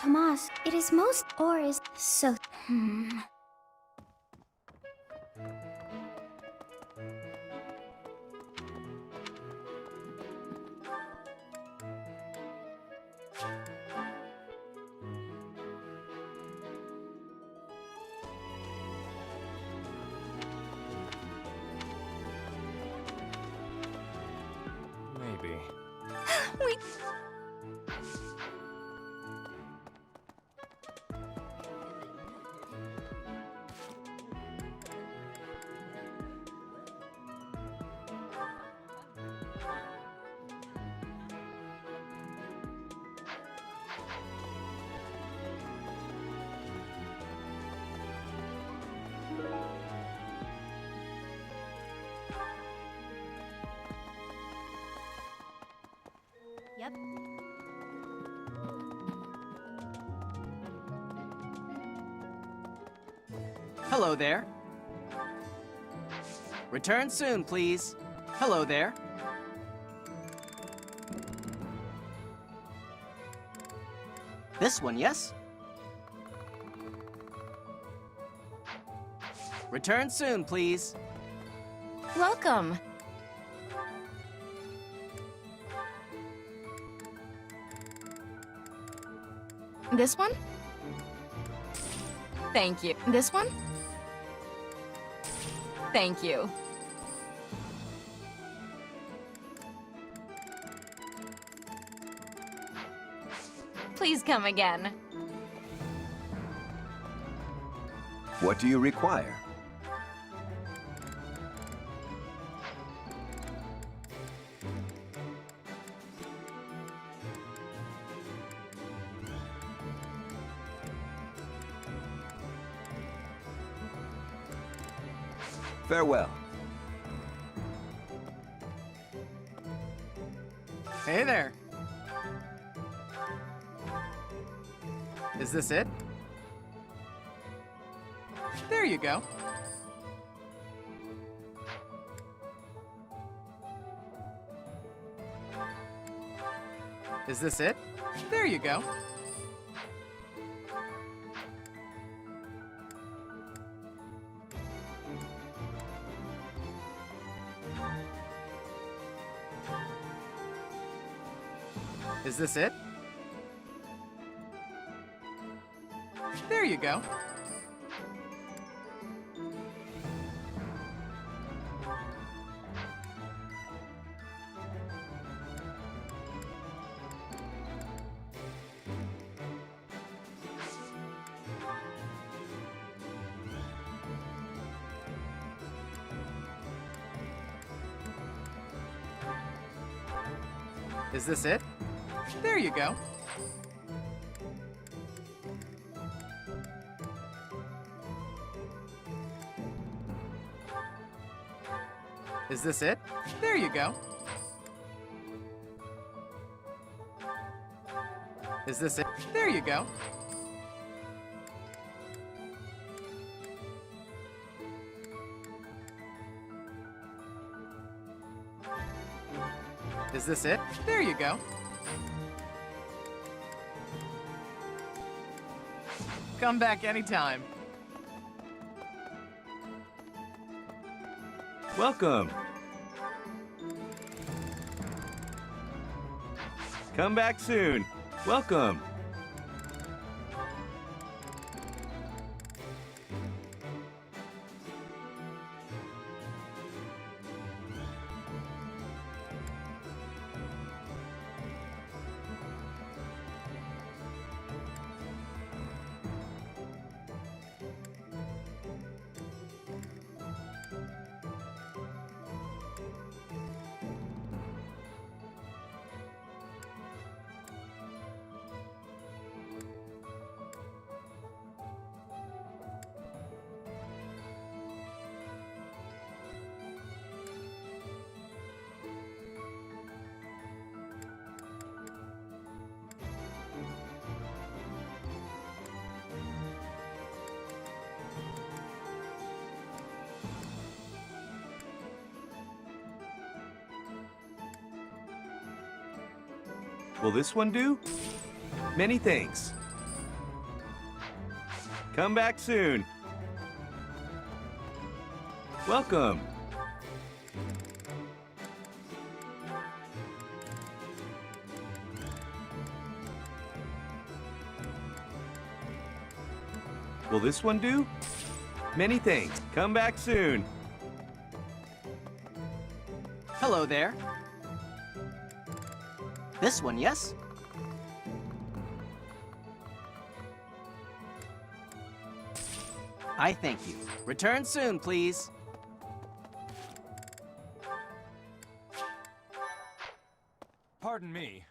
Tomas, it is most or is so. Maybe. Wait. Yep. Hello there. Return soon, please. Hello there. This one, yes? Return soon, please. Welcome. This one? Thank you. This one? Thank you. Please come again. What do you require? Farewell. Hey there. Is this it? There you go. Is this it? There you go. Is this it? There you go. Is this it? There you go. Is this it? There you go. Is this it? There you go. Is this it? There you go. Come back anytime. Welcome. Come back soon. Welcome. Will this one do? Many thanks. Come back soon. Welcome. Will this one do? Many thanks. Come back soon. Hello there. This one, yes? I thank you. Return soon, please. Pardon me.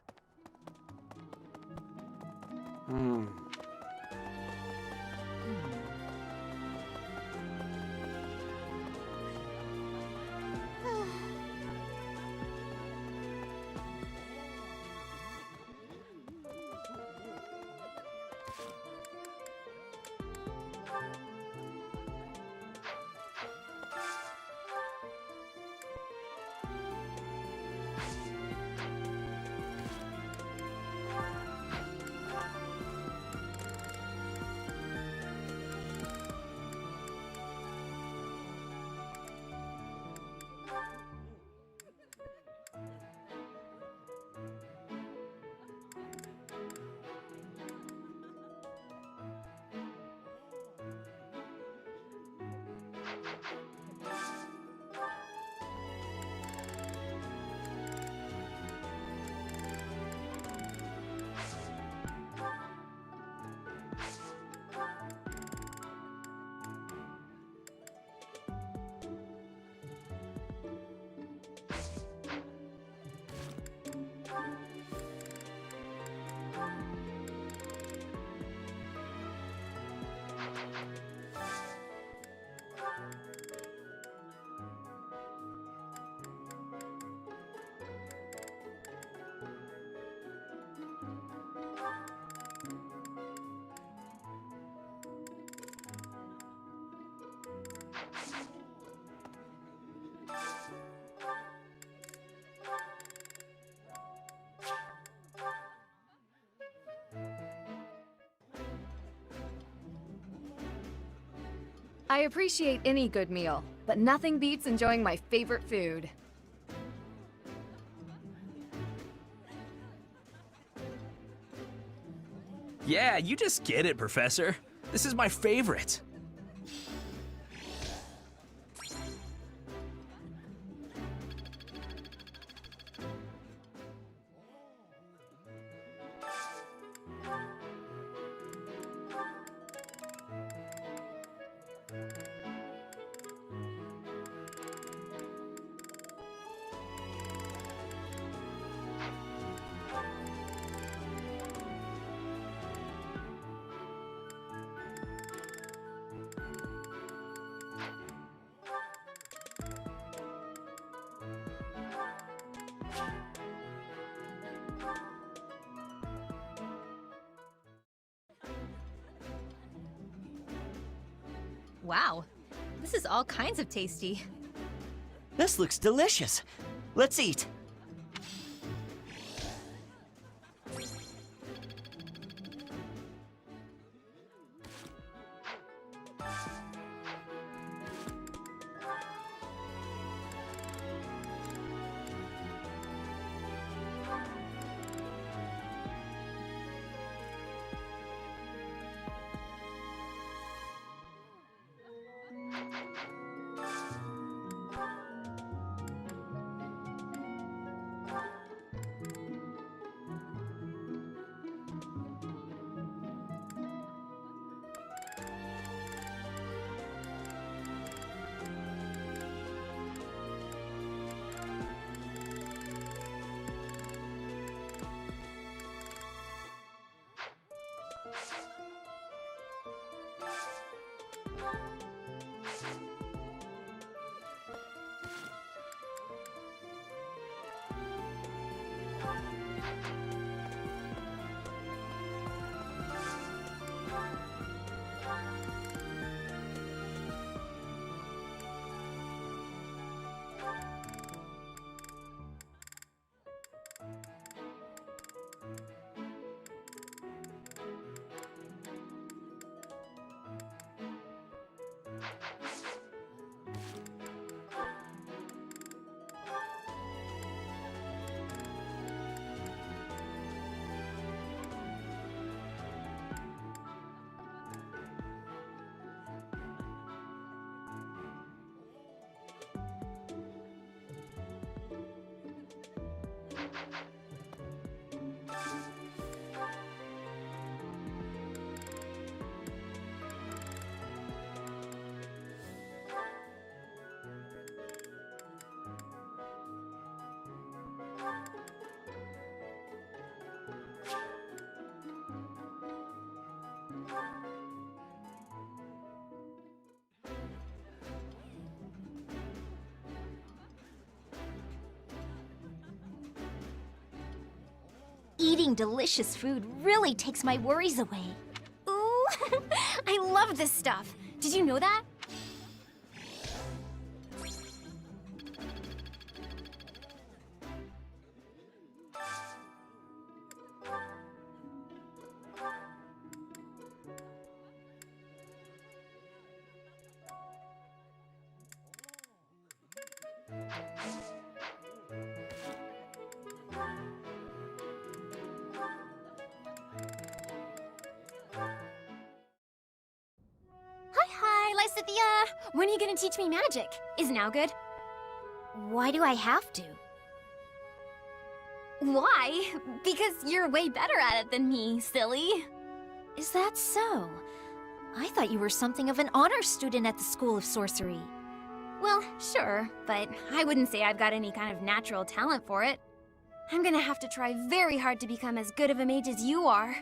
I appreciate any good meal, but nothing beats enjoying my favorite food. Yeah, you just get it, Professor. This is my favorite. Wow, this is all kinds of tasty. This looks delicious. Let's eat. Making delicious food really takes my worries away. Ooh, I love this stuff. Did you know that? Hi, Lysithia! When are you gonna teach me magic? Is now good? Why do I have to? Why? Because you're way better at it than me, silly. Is that so? I thought you were something of an honor student at the School of Sorcery. Well, sure, but I wouldn't say I've got any kind of natural talent for it. I'm gonna have to try very hard to become as good of a mage as you are.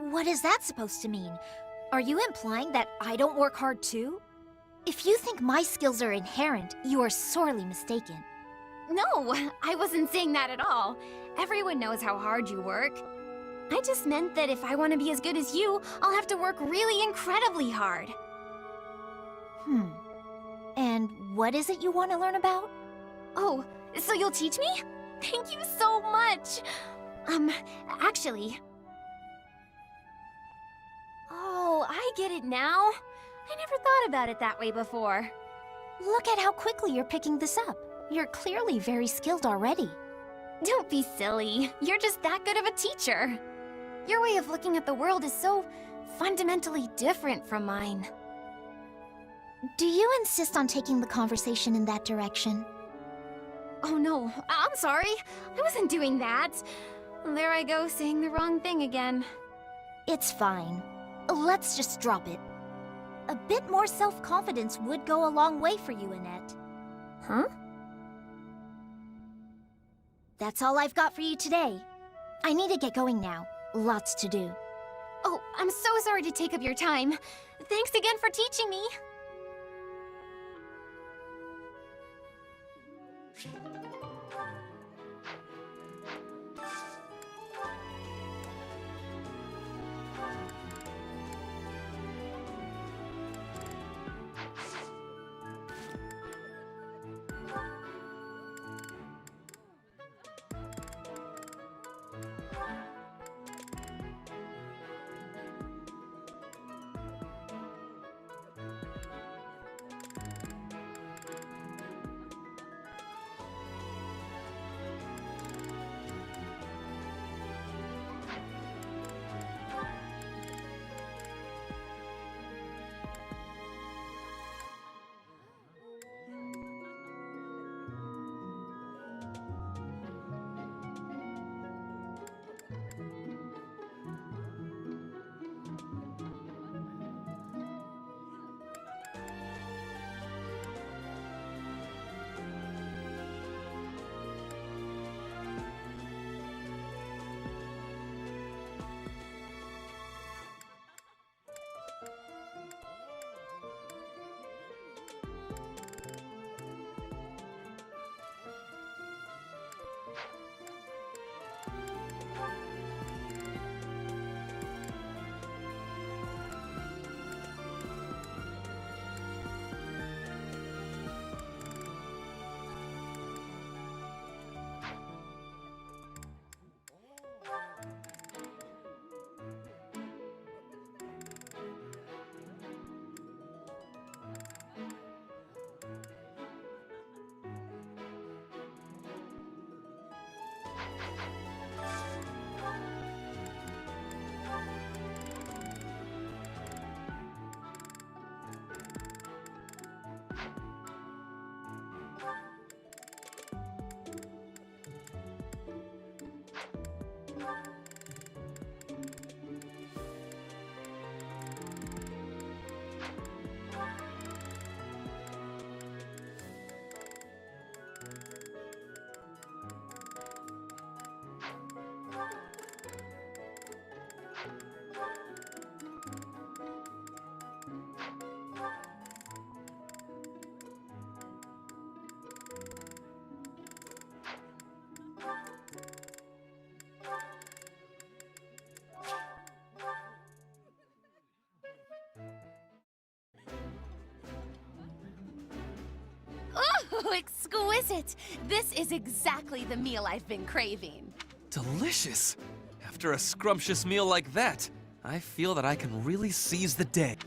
What is that supposed to mean? Are you implying that I don't work hard too? If you think my skills are inherent, you are sorely mistaken. No, I wasn't saying that at all. Everyone knows how hard you work. I just meant that if I want to be as good as you, I'll have to work really incredibly hard. And what is it you want to learn about? Oh, so you'll teach me? Thank you so much! Actually... Oh, I get it now. I never thought about it that way before. Look at how quickly you're picking this up. You're clearly very skilled already. Don't be silly. You're just that good of a teacher. Your way of looking at the world is so fundamentally different from mine. Do you insist on taking the conversation in that direction? Oh no, I'm sorry. I wasn't doing that. There I go, saying the wrong thing again. It's fine. Let's just drop it. A bit more self-confidence would go a long way for you, Annette. Huh? That's all I've got for you today. I need to get going now. Lots to do. Oh, I'm so sorry to take up your time. Thanks again for teaching me. Oh, exquisite! This is exactly the meal I've been craving. Delicious! After a scrumptious meal like that, I feel that I can really seize the day.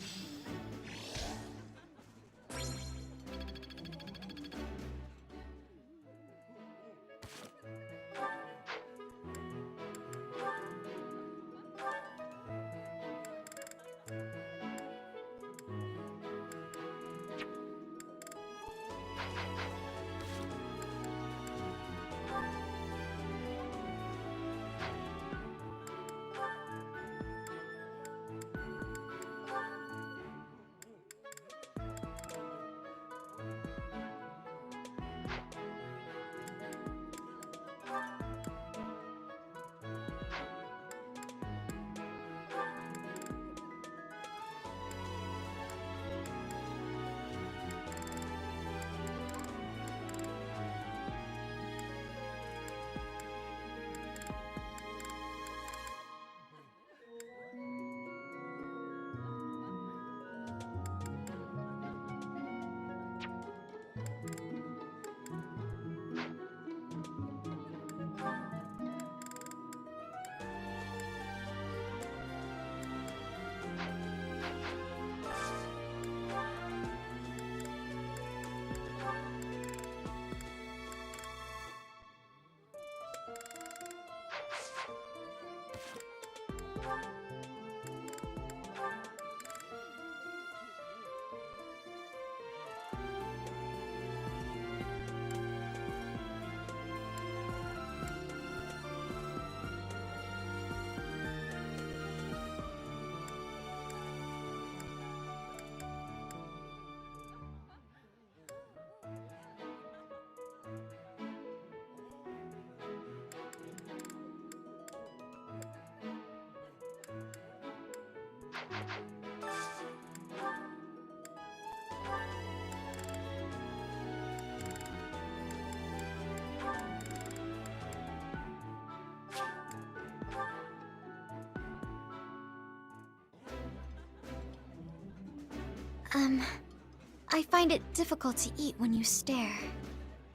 I find it difficult to eat when you stare.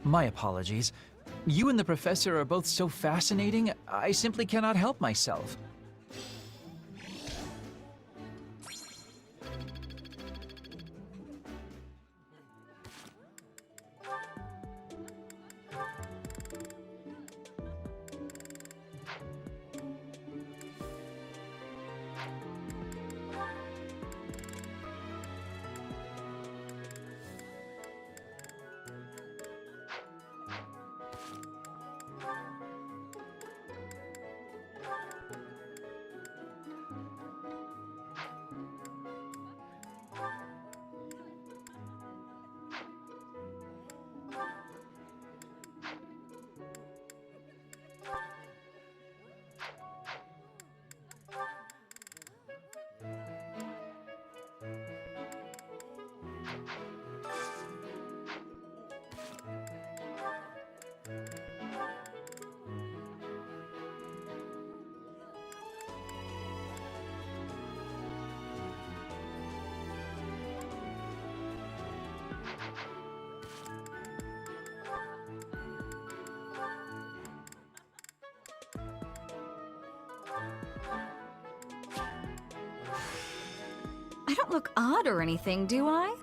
My apologies. You and the professor are both so fascinating, I simply cannot help myself. I don't look odd or anything, do I?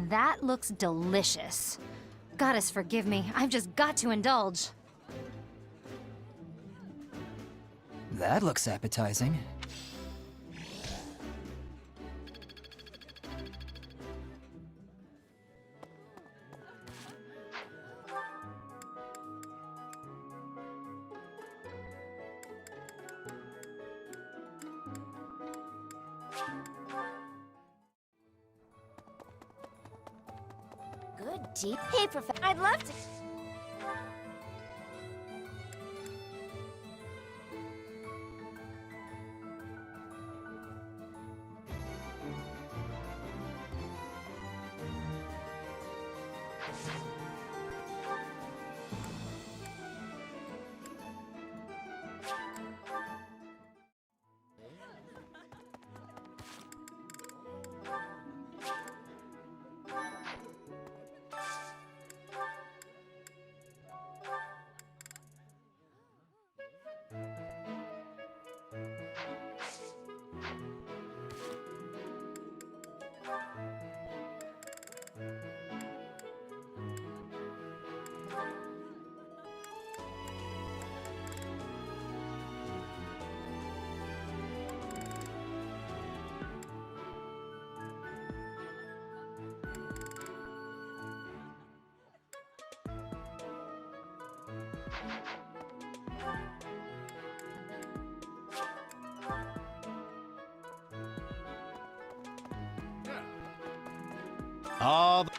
That looks delicious. Goddess forgive me, I've just got to indulge. That looks appetizing. Good deep. Hey, Professor. I'd love to.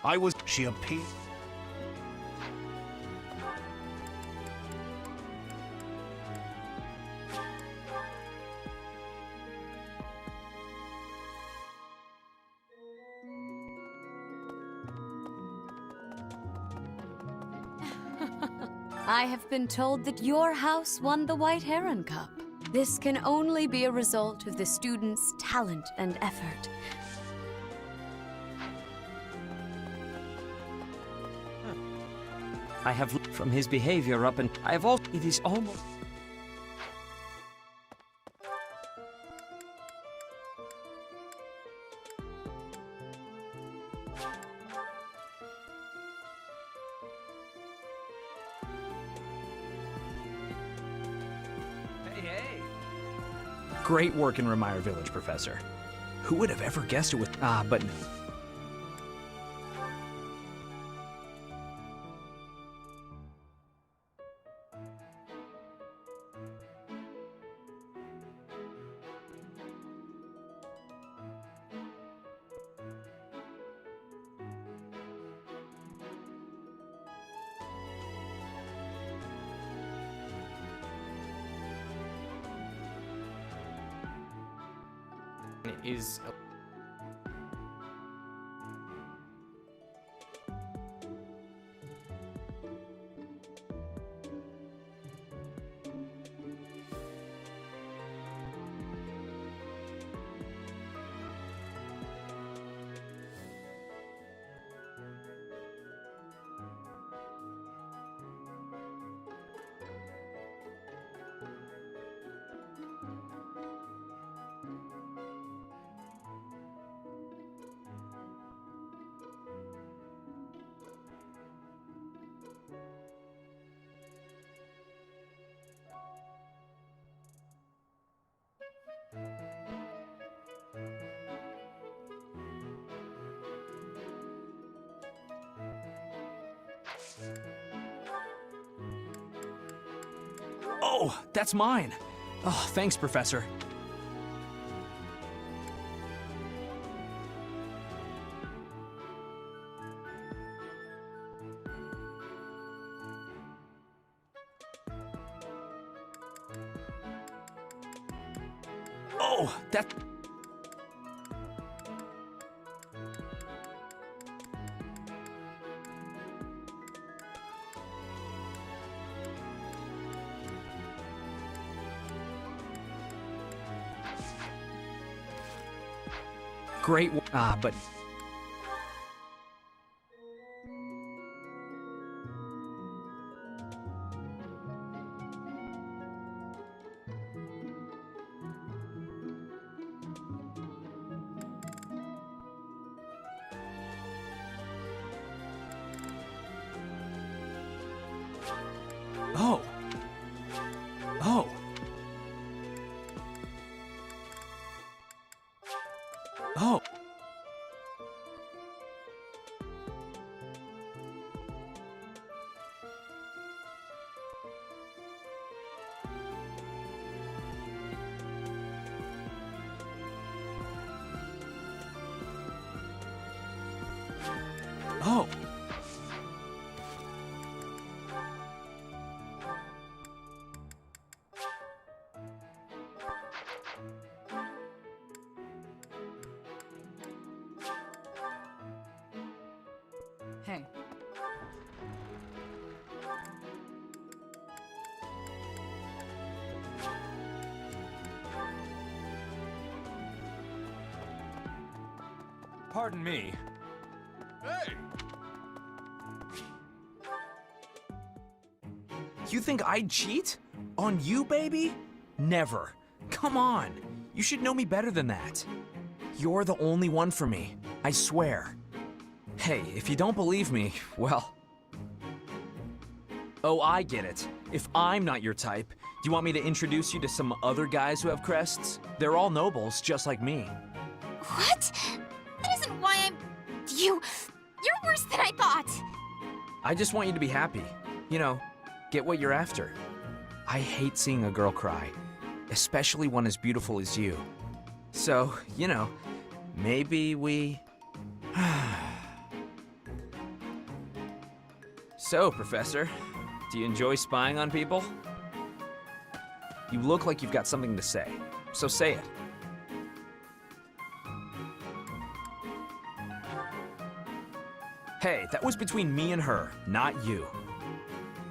I was. She appeared. I have been told that your house won the White Heron Cup. This can only be a result of the students' talent and effort. I have from his behavior up and I have all. It is almost. Great work in Remire Village, Professor. Who would have ever guessed it was... but... Is Oh, that's mine! Oh, thanks, Professor. Oh, that... Great, but... Oh. Oh. Oh. Oh. Hey. Pardon me. Hey! You think I'd cheat? On you, baby? Never. Come on. You should know me better than that. You're the only one for me. I swear. Hey, if you don't believe me, well... Oh, I get it. If I'm not your type, do you want me to introduce you to some other guys who have crests? They're all nobles, just like me. What? That isn't why I'm... You're worse than I thought. I just want you to be happy. You know, get what you're after. I hate seeing a girl cry, especially one as beautiful as you. So, you know, maybe we... So, Professor, do you enjoy spying on people? You look like you've got something to say, so say it. Hey, that was between me and her, not you.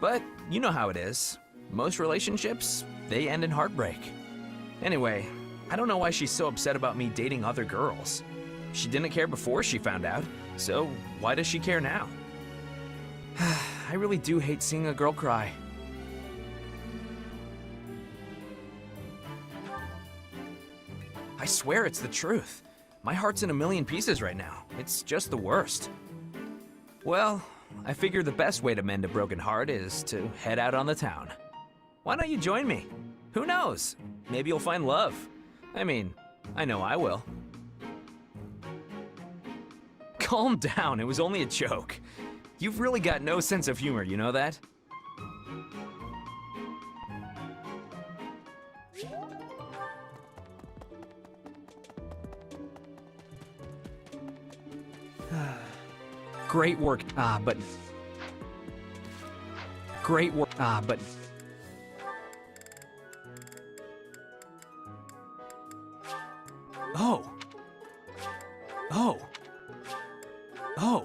But you know how it is. Most relationships, they end in heartbreak. Anyway, I don't know why she's so upset about me dating other girls. She didn't care before she found out, so why does she care now? I really do hate seeing a girl cry. I swear it's the truth. My heart's in a million pieces right now. It's just the worst. Well, I figure the best way to mend a broken heart is to head out on the town. Why don't you join me? Who knows? Maybe you'll find love. I mean, I know I will. Calm down, it was only a joke. You've really got no sense of humor, you know that? Great work, but... Great work, but... Oh. Oh. Oh.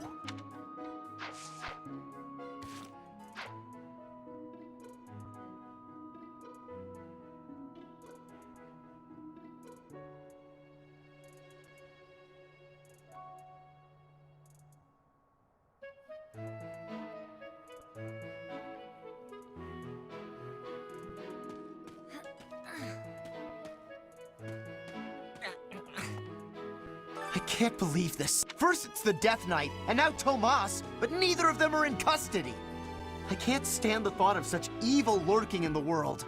I can't believe this. First it's the Death Knight, and now Tomas, but neither of them are in custody. I can't stand the thought of such evil lurking in the world.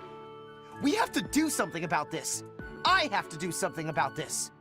We have to do something about this. I have to do something about this.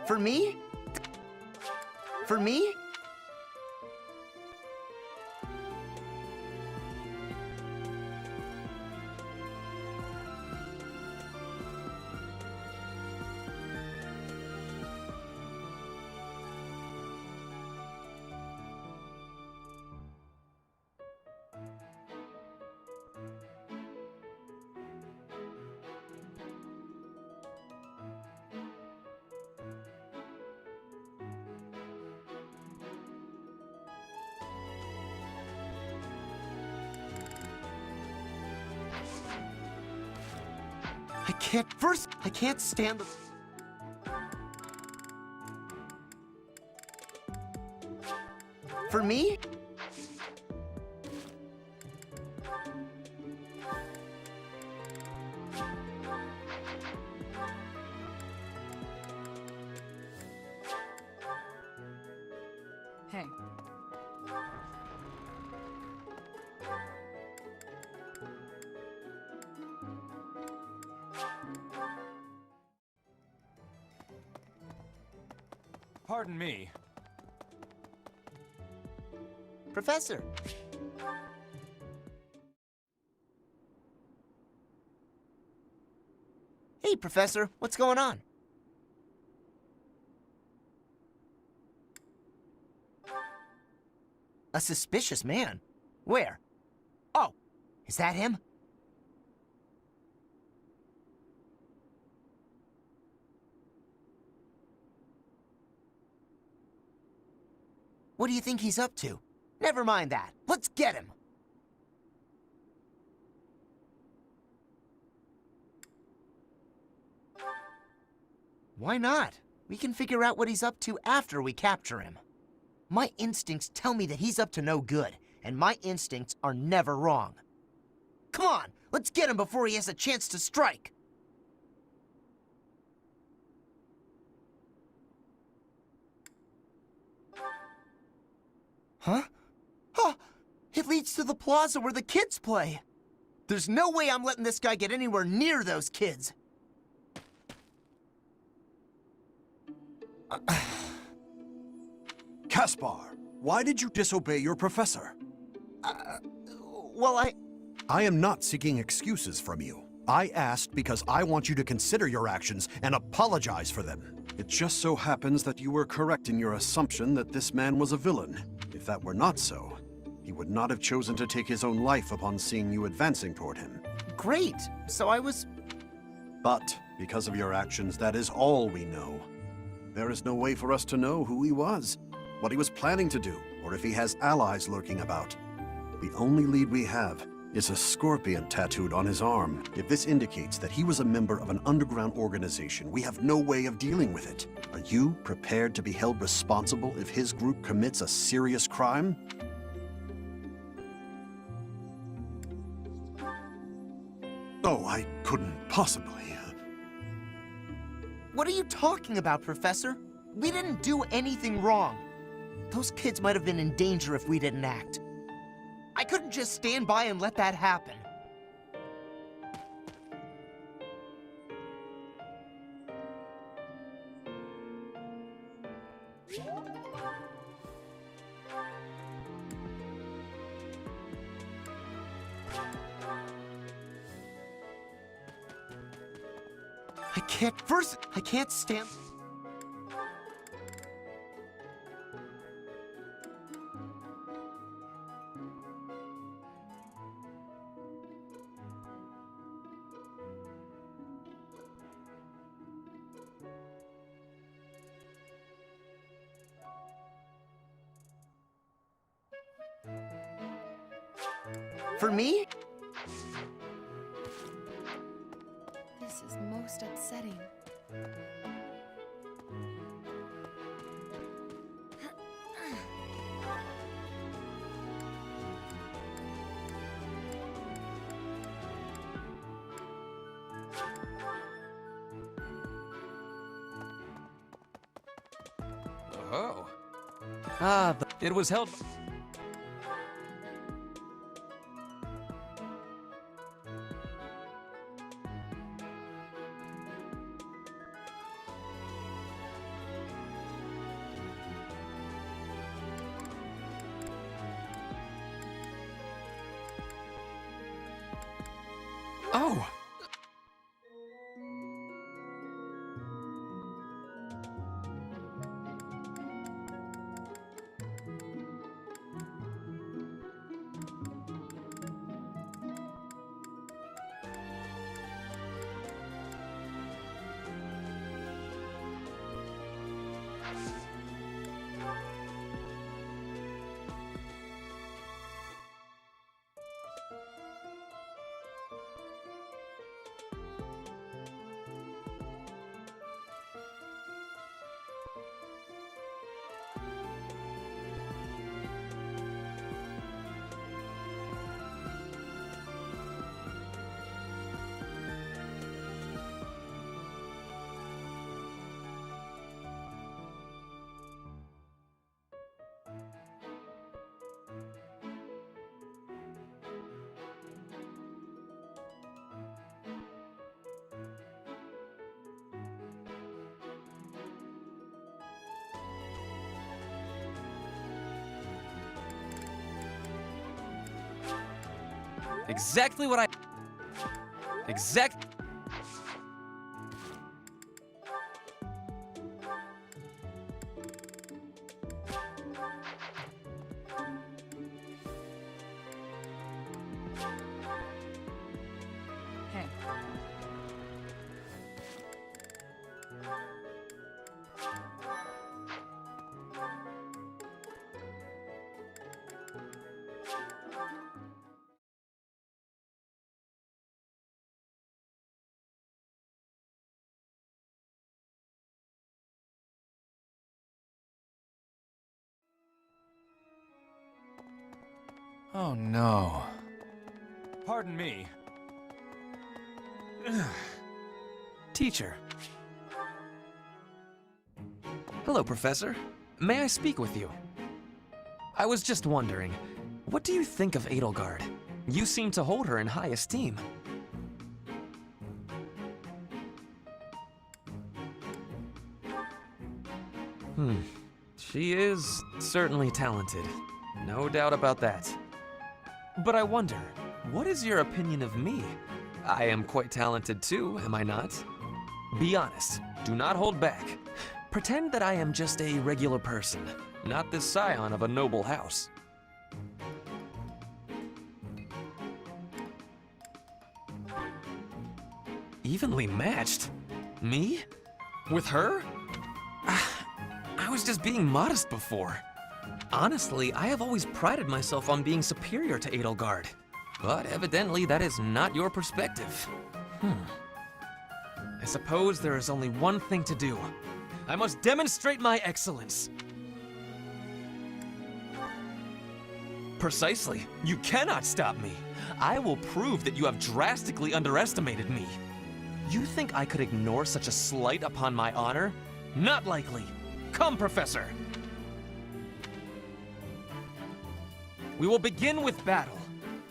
For me? For me? I can't stand the... For me? Hey. Pardon me. Professor. Hey, Professor, what's going on? A suspicious man? Where? Oh, is that him? What do you think he's up to? Never mind that. Let's get him. Why not? We can figure out what he's up to after we capture him. My instincts tell me that he's up to no good, and my instincts are never wrong. Come on, let's get him before he has a chance to strike. Huh? Huh! It leads to the plaza where the kids play. There's no way I'm letting this guy get anywhere near those kids. Caspar, why did you disobey your professor? Well, I am not seeking excuses from you. I asked because I want you to consider your actions and apologize for them. It just so happens that you were correct in your assumption that this man was a villain. If that were not so, he would not have chosen to take his own life upon seeing you advancing toward him. Great. So I was... But, because of your actions, that is all we know. There is no way for us to know who he was, what he was planning to do, or if he has allies lurking about. The only lead we have is a scorpion tattooed on his arm. If this indicates that he was a member of an underground organization, we have no way of dealing with it. Are you prepared to be held responsible if his group commits a serious crime? Oh, I couldn't possibly. What are you talking about, Professor? We didn't do anything wrong. Those kids might have been in danger if we didn't act. I couldn't just stand by and let that happen. I can't stand... For me? This is most upsetting. Oh. Ah, it was held... Oh! Exactly what I... Exact... Hey. Oh no. Pardon me. Teacher. Hello, Professor. May I speak with you? I was just wondering, what do you think of Edelgard? You seem to hold her in high esteem. She is certainly talented. No doubt about that. But I wonder, what is your opinion of me? I am quite talented too, am I not? Be honest. Do not hold back. Pretend that I am just a regular person, not the scion of a noble house. Evenly matched? Me? With her? I was just being modest before. Honestly, I have always prided myself on being superior to Edelgard. But evidently that is not your perspective. I suppose there is only one thing to do. I must demonstrate my excellence. Precisely. You cannot stop me. I will prove that you have drastically underestimated me. You think I could ignore such a slight upon my honor? Not likely. Come, Professor. We will begin with battle.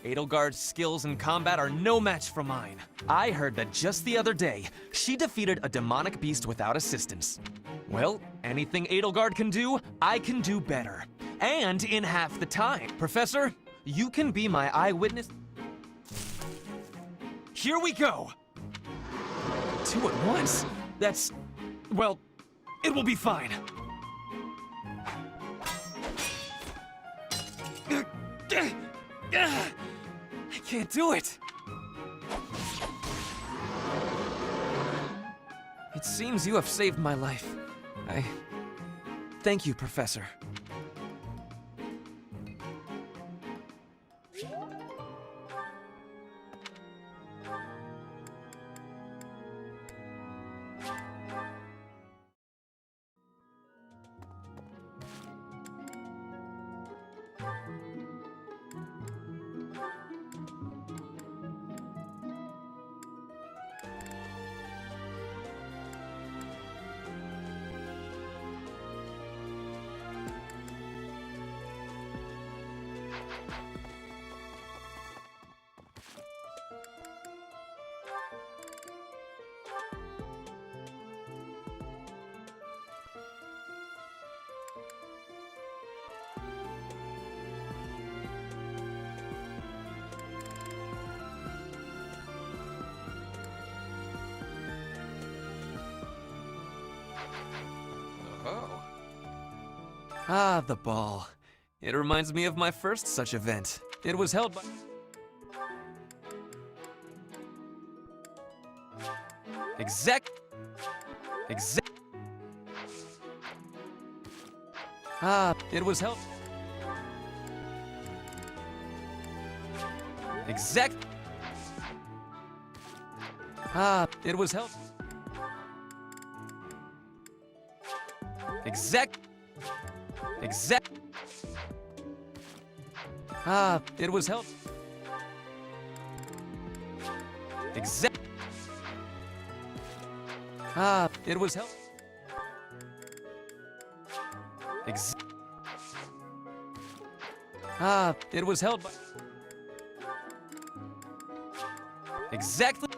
Edelgard's skills in combat are no match for mine. I heard that just the other day, she defeated a demonic beast without assistance. Well, anything Edelgard can do, I can do better. And in half the time. Professor, you can be my eyewitness. Here we go! 2 at once? That's... well, it will be fine. I can't do it. It seems you have saved my life. Thank you, Professor. Oh. Ah, the ball. It reminds me of my first such event. It was held by... Exact... Ah, it was held... Exact... Ah, it was held... Exact... Ah, it was held... Exact... Ah, it was held... Ah, it was held by... Exactly...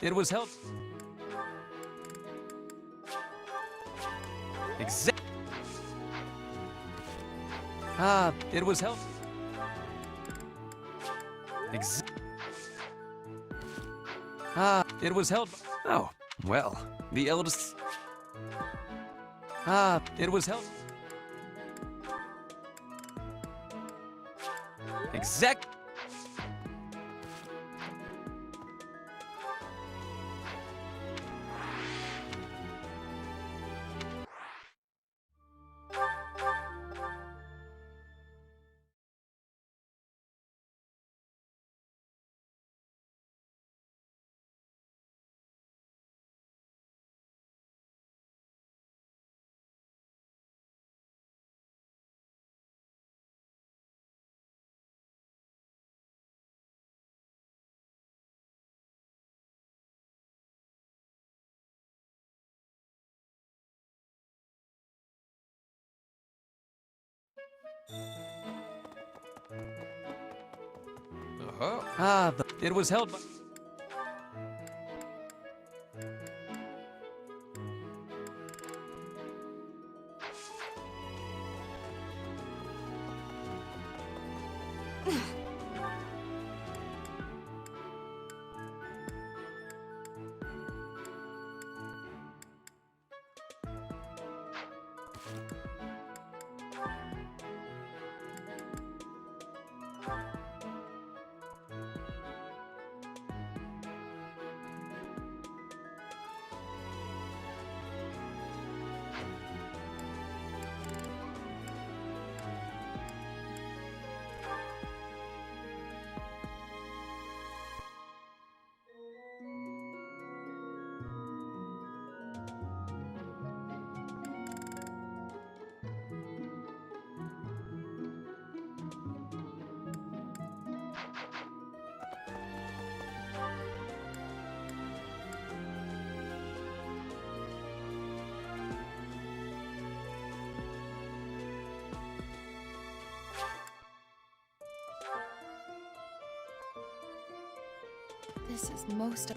It was held. It was held. It was held. Oh, well, the eldest. It was held. Exact. It was held by. This is most.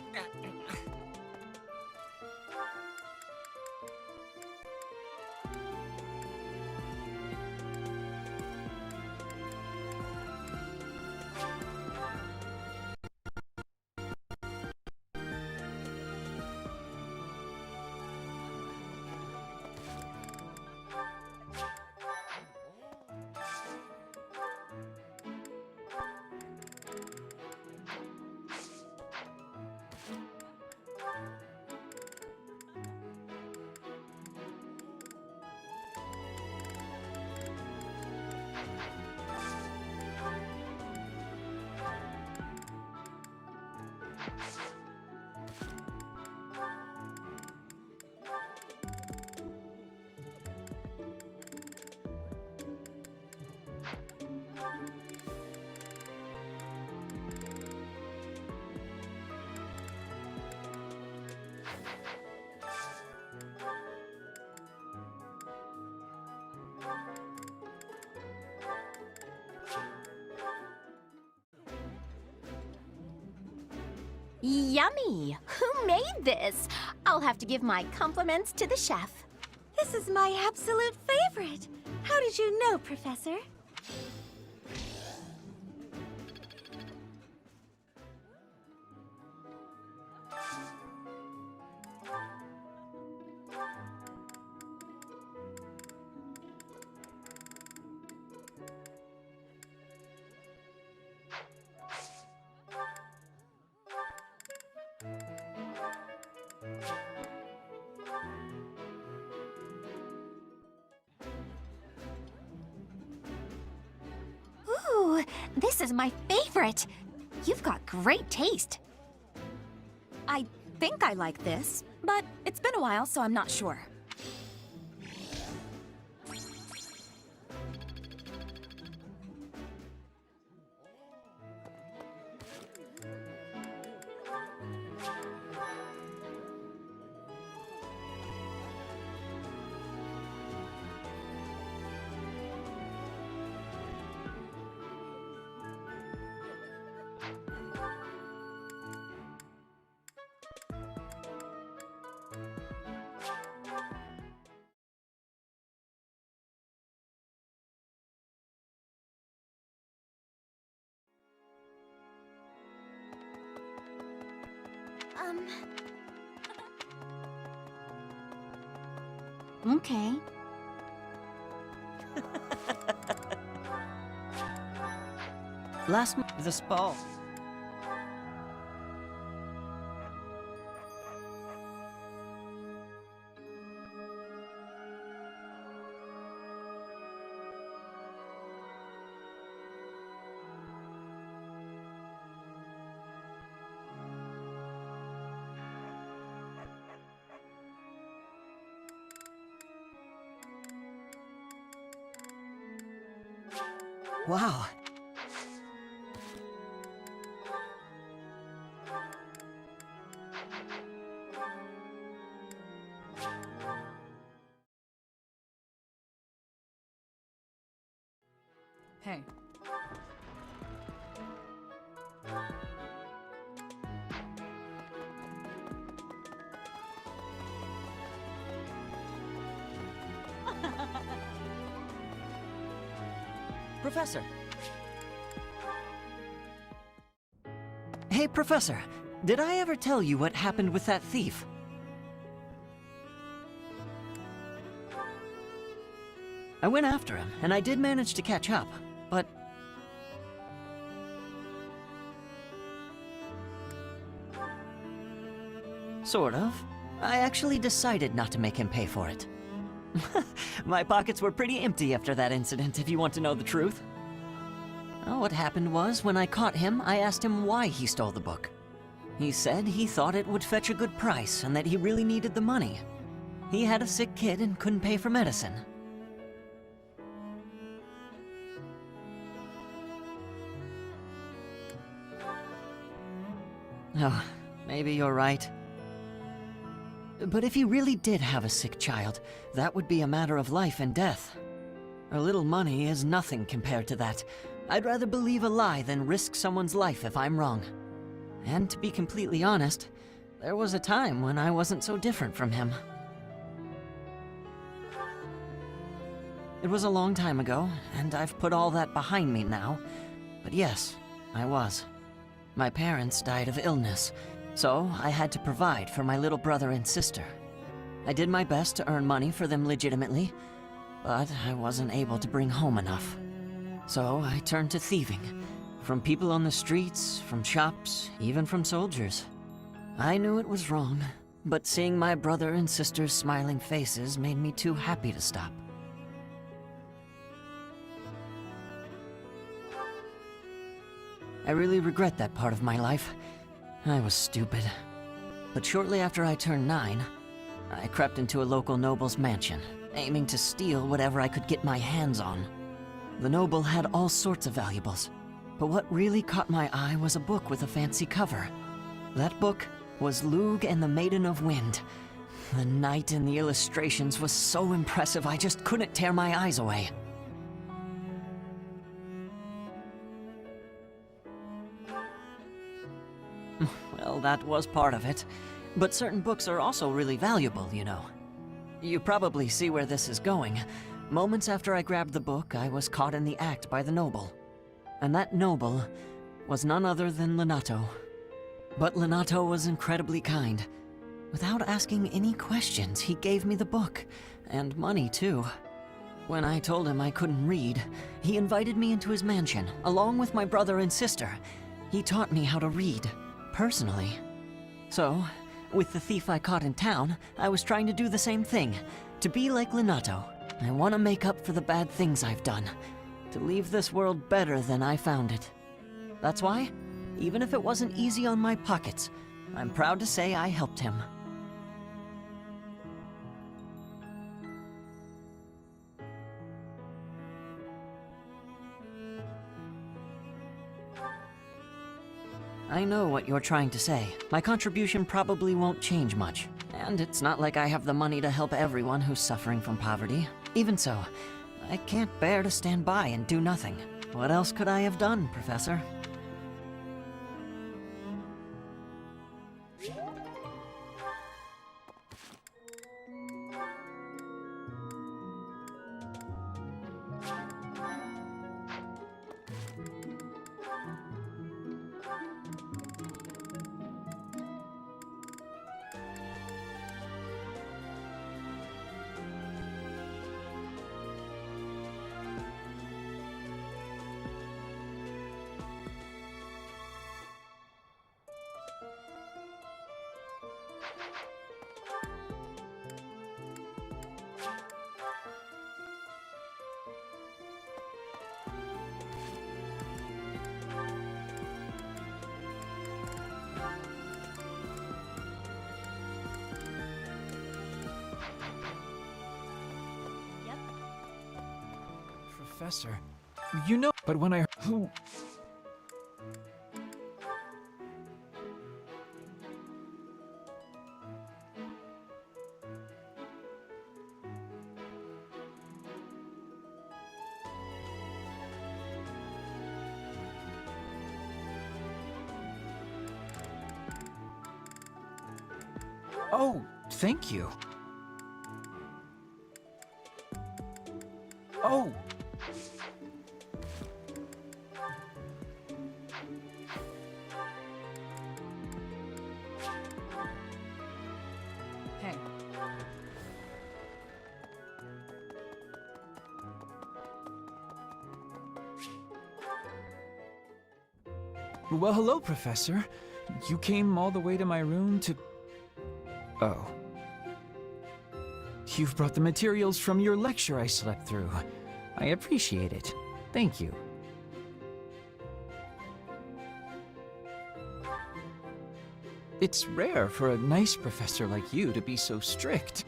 Yummy! Who made this? I'll have to give my compliments to the chef. This is my absolute favorite. How did you know, Professor? Ooh, this is my favorite. You've got great taste. I think I like this, but it's been a while, so I'm not sure. Okay. This ball. Wow. Hey. Professor. Hey, Professor. Did I ever tell you what happened with that thief? I went after him, and I did manage to catch up, but... Sort of. I actually decided not to make him pay for it. My pockets were pretty empty after that incident, if you want to know the truth. Well, what happened was, when I caught him, I asked him why he stole the book. He said he thought it would fetch a good price, and that he really needed the money. He had a sick kid and couldn't pay for medicine. Oh, maybe you're right. But if he really did have a sick child, that would be a matter of life and death. A little money is nothing compared to that. I'd rather believe a lie than risk someone's life if I'm wrong. And to be completely honest, there was a time when I wasn't so different from him. It was a long time ago, and I've put all that behind me now. But yes, I was. My parents died of illness, so I had to provide for my little brother and sister. I did my best to earn money for them legitimately, but I wasn't able to bring home enough. So I turned to thieving. From people on the streets, from shops, even from soldiers. I knew it was wrong, but seeing my brother and sister's smiling faces made me too happy to stop. I really regret that part of my life. I was stupid. But shortly after I turned 9, I crept into a local noble's mansion, aiming to steal whatever I could get my hands on. The noble had all sorts of valuables, but what really caught my eye was a book with a fancy cover. That book was Lug and the Maiden of Wind. The knight in the illustrations was so impressive I just couldn't tear my eyes away. Well, that was part of it. But certain books are also really valuable, you know. You probably see where this is going. Moments after I grabbed the book, I was caught in the act by the noble. And that noble was none other than Lenato. But Lenato was incredibly kind. Without asking any questions, he gave me the book, and money too. When I told him I couldn't read, he invited me into his mansion, along with my brother and sister. He taught me how to read, personally. So, with the thief I caught in town, I was trying to do the same thing. To be like Lenato. I want to make up for the bad things I've done. To leave this world better than I found it. That's why, even if it wasn't easy on my pockets, I'm proud to say I helped him. I know what you're trying to say. My contribution probably won't change much. And it's not like I have the money to help everyone who's suffering from poverty. Even so, I can't bear to stand by and do nothing. What else could I have done, Professor? Professor, you know, but when I who? Oh, thank you. Oh. Hey. Well, hello, Professor. You came all the way to my room to... Oh. You've brought the materials from your lecture I slept through. I appreciate it. Thank you. It's rare for a nice professor like you to be so strict.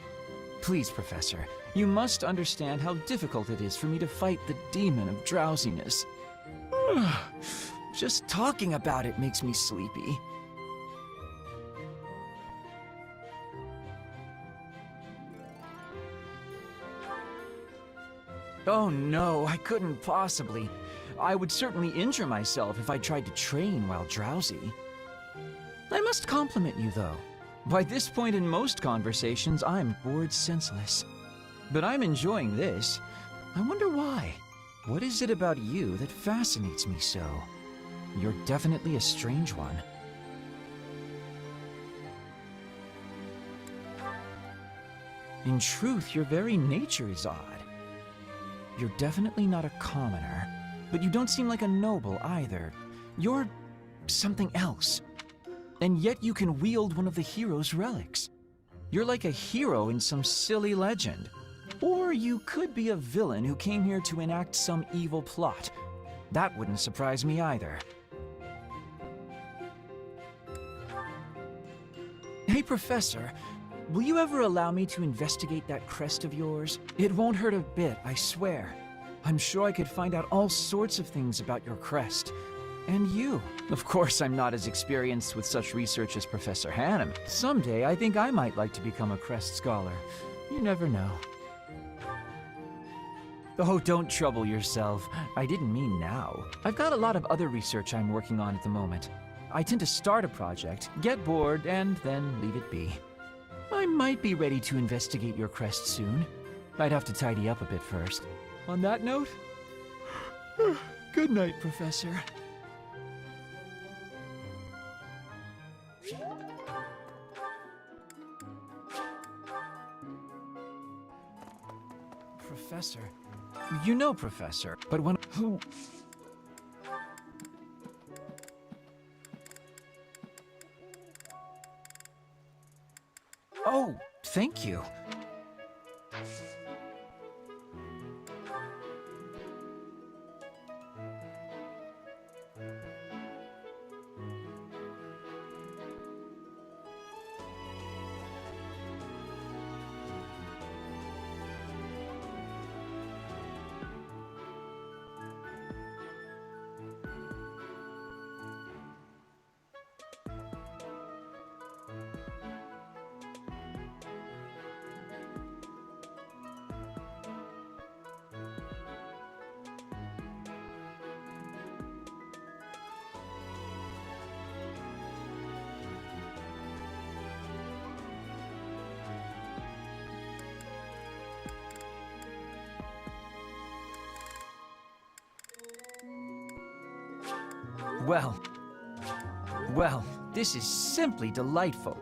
Please, Professor, you must understand how difficult it is for me to fight the demon of drowsiness. Just talking about it makes me sleepy. Oh no, I couldn't possibly. I would certainly injure myself if I tried to train while drowsy. I must compliment you, though. By this point in most conversations, I'm bored senseless. But I'm enjoying this. I wonder why. What is it about you that fascinates me so? You're definitely a strange one. In truth, your very nature is odd. You're definitely not a commoner, but you don't seem like a noble either. You're something else. And yet you can wield one of the hero's relics. You're like a hero in some silly legend. Or you could be a villain who came here to enact some evil plot. That wouldn't surprise me either. Hey, Professor, will you ever allow me to investigate that crest of yours? It won't hurt a bit, I swear. I'm sure I could find out all sorts of things about your crest. And you. Of course, I'm not as experienced with such research as Professor Hannum. Someday, I think I might like to become a crest scholar. You never know. Oh, don't trouble yourself. I didn't mean now. I've got a lot of other research I'm working on at the moment. I tend to start a project, get bored, and then leave it be. I might be ready to investigate your crest soon. I'd have to tidy up a bit first. On that note, good night, Professor. Professor. You know, Professor, but when... Who... Oh, thank you. Well, this is simply delightful.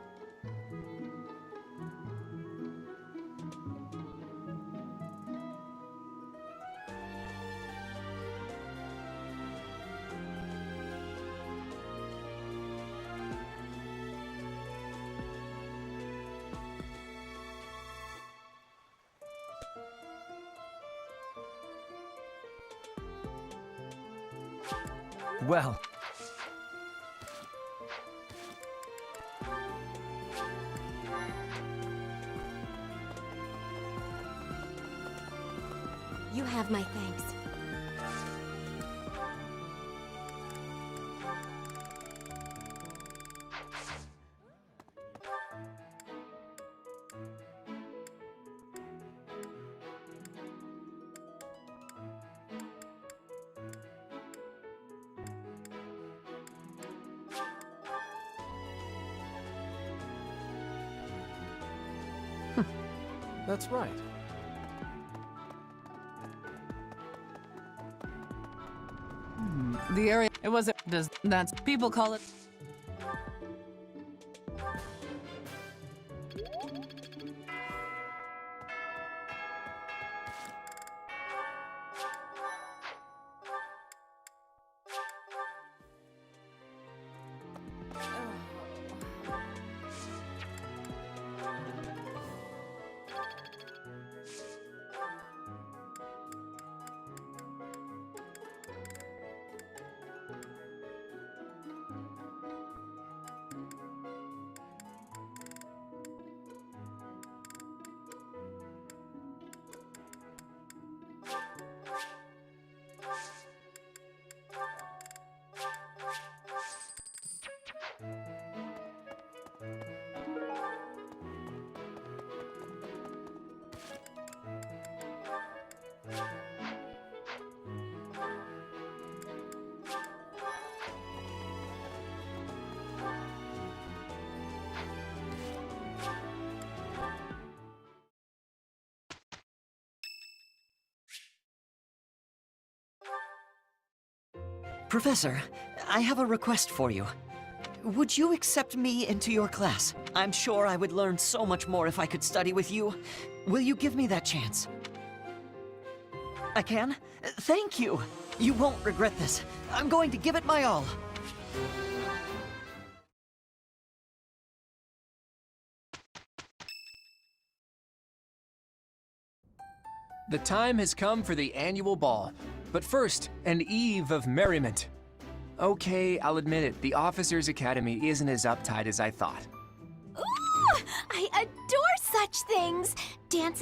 Well, You have my thanks. that's right. The area it wasn't that's people call it. Professor, I have a request for you. Would you accept me into your class? I'm sure I would learn so much more if I could study with you. Will you give me that chance? I can? Thank you! You won't regret this. I'm going to give it my all. The time has come for the annual ball. But first, an eve of merriment. Okay, I'll admit it, the Officers' Academy isn't as uptight as I thought. Ooh! I adore such things! Dancing